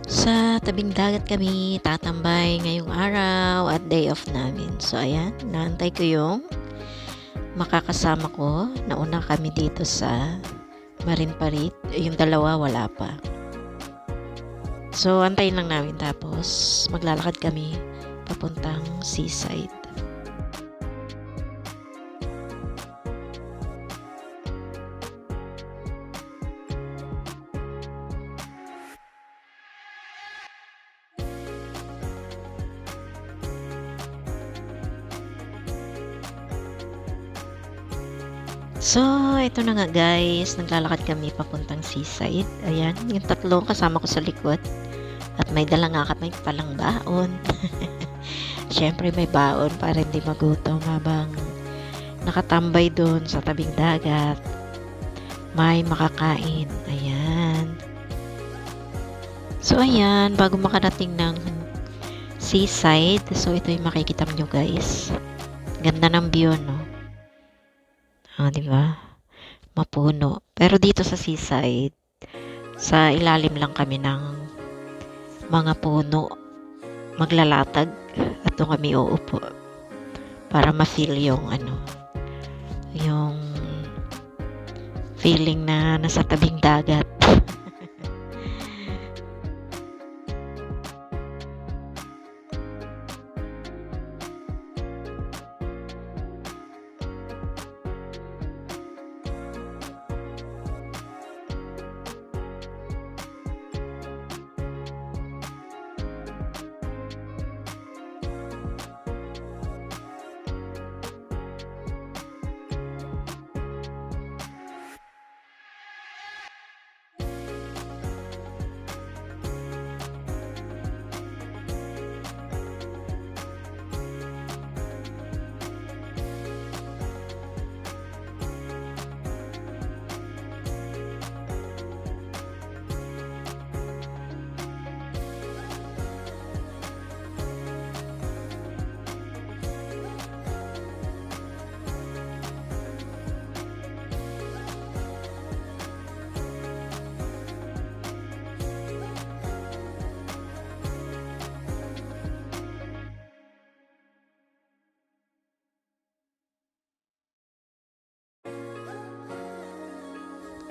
Sa tabing dagat kami tatambay ngayong araw at day off namin. So ayan, naantay ko yung makakasama ko. Nauna kami dito sa Marinparit. Yung dalawa wala pa. So antayin lang namin tapos maglalakad kami papuntang seaside. So, ito na nga guys, naglalakad kami papuntang seaside. Ayan, yung tatlo kasama ko sa likod. At may dala nga kami palang baon. Siyempre may baon para hindi magutom habang nakatambay doon sa tabing dagat. May makakain. Ayan. So, ayan, bago makarating ng seaside, so ito yung makikita nyo guys. Ganda ng view, no? Di ba? Mapuno. Pero dito sa seaside, sa ilalim lang kami ng mga puno, maglalatag at doon kami uupo para ma-feel yung yung feeling na nasa tabing dagat.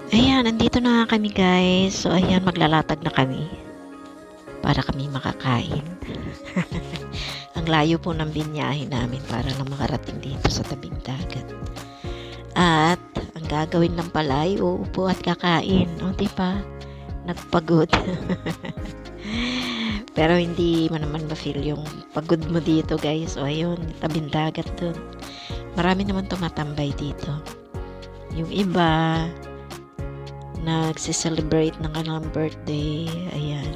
Ayan, nandito na kami guys. So, ayan, maglalatag na kami para kami makakain. Ang layo po ng binyahe namin para lang makarating dito sa tabing dagat. At, ang gagawin lang pala ay uupo at kakain. O, diba? Nagpagod. Pero hindi mo naman ma-feel yung pagod mo dito guys. O, ayun, tabing dagat dun. Marami naman tumatambay dito. Yung iba, nagsi-celebrate ng kanilang birthday. Ayan.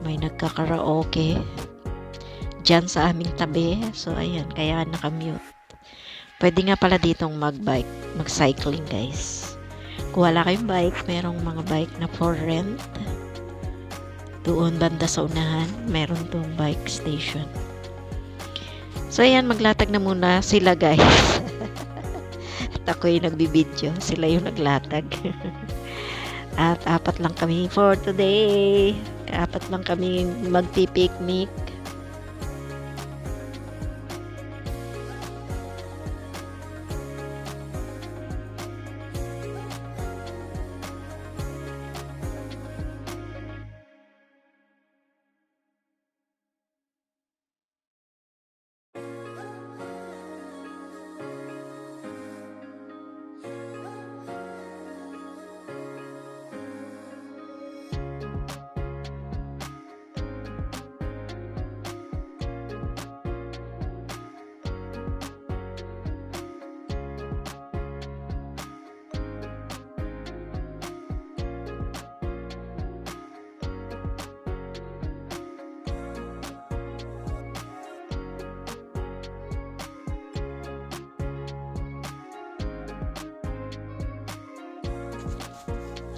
May nagkakaraoke dyan sa aming tabi. So, ayan. Kaya nakamute. Pwede nga pala ditong mag-bike, mag-cycling guys. Kung wala kayong bike, merong mga bike na for rent. Doon banda sa unahan, meron tong bike station. So, ayan. Maglatag na muna sila guys. At ako'y nagbibideo. Sila yung naglatag. At apat lang kami for today. Apat lang kami magpipiknik.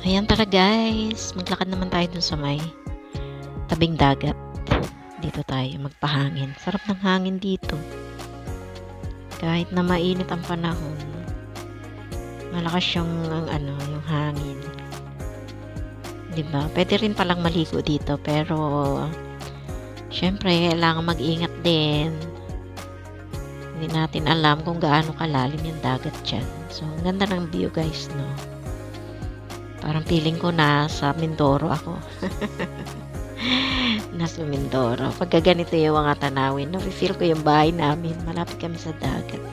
Ayan, tara guys. Maglakad naman tayo dun sa may tabing dagat. Dito tayo magpahangin. Sarap ng hangin dito. Kahit na mainit ang panahon, malakas yung hangin. 'di ba? Puwede rin palang maligo dito pero siyempre kailangan mag-ingat din. Hindi natin alam kung gaano kalalim yung dagat diyan. So, ang ganda ng view guys, 'no? Parang feeling ko nasa Mindoro ako. Nasa Mindoro. Pagka ganito yung mga tanawin, nafi-feel ko yung bahay namin. Malapit kami sa dagat.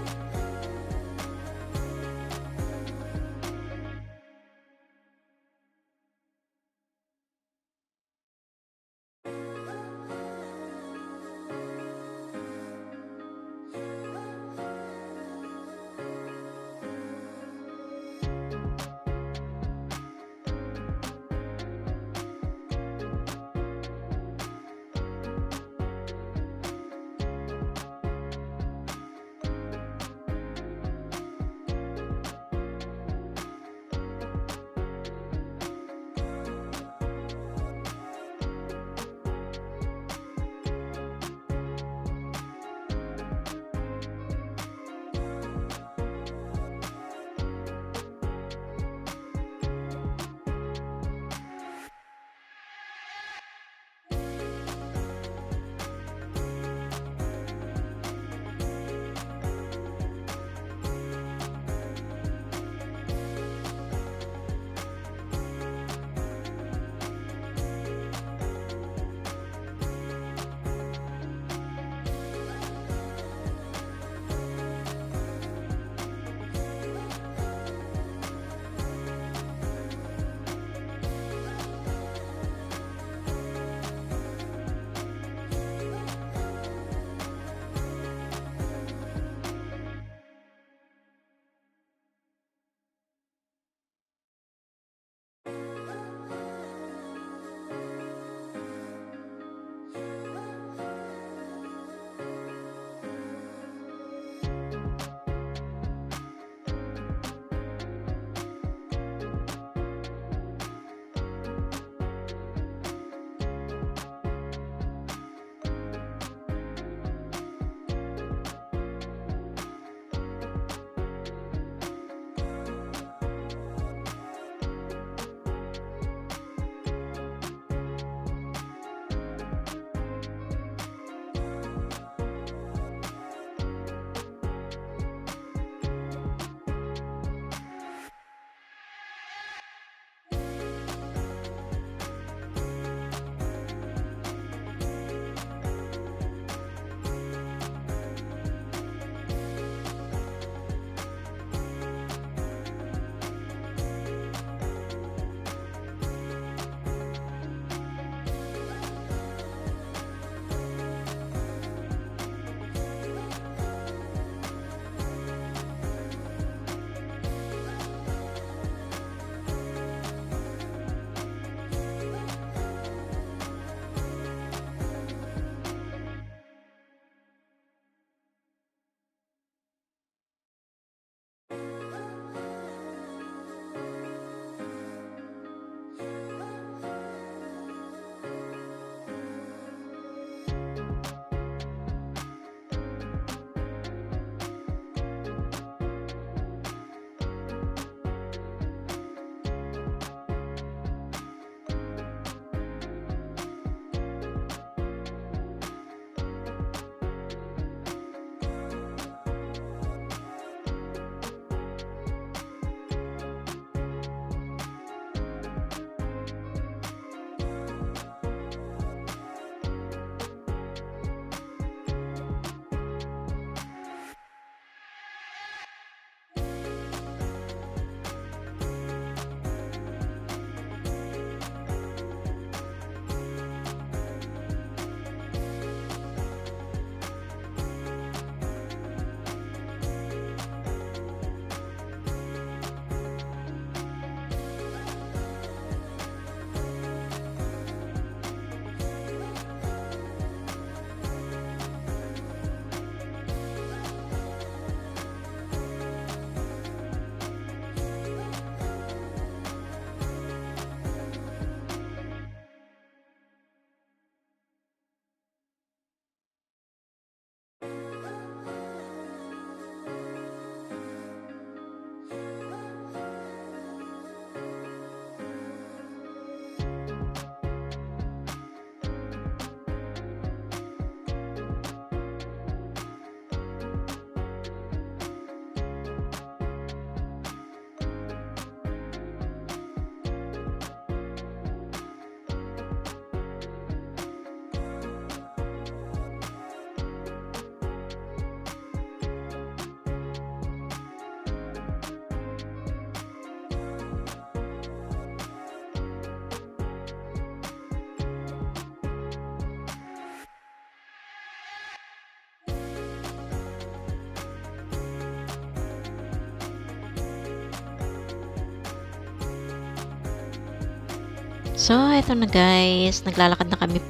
So, eto na guys, naglalakad na kami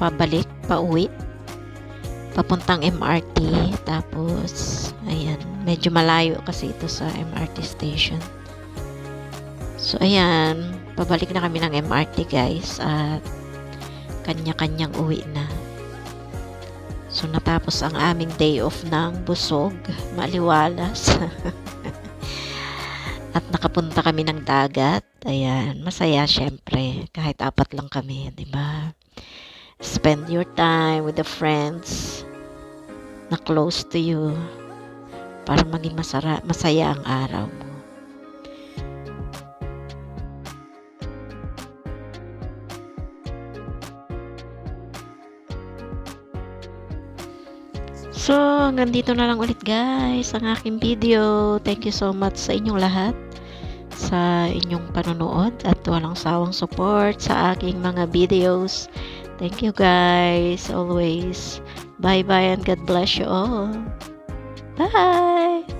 pauwi, papuntang MRT. Tapos, ayan, medyo malayo kasi ito sa MRT station. So, ayan, pabalik na kami ng MRT guys, at kanya-kanyang uwi na. So, natapos ang aming day off ng busog, maliwalas. At nakapunta kami ng dagat. Ayan, masaya syempre. Kahit 4 lang kami, di ba? Spend your time with the friends na close to you para maging masaya ang araw mo. So, hanggang dito na lang ulit guys ang aking video. Thank you so much sa inyong lahat sa inyong panonood at walang sawang support sa aking mga videos. Thank you guys always. Bye bye and God bless you all. Bye!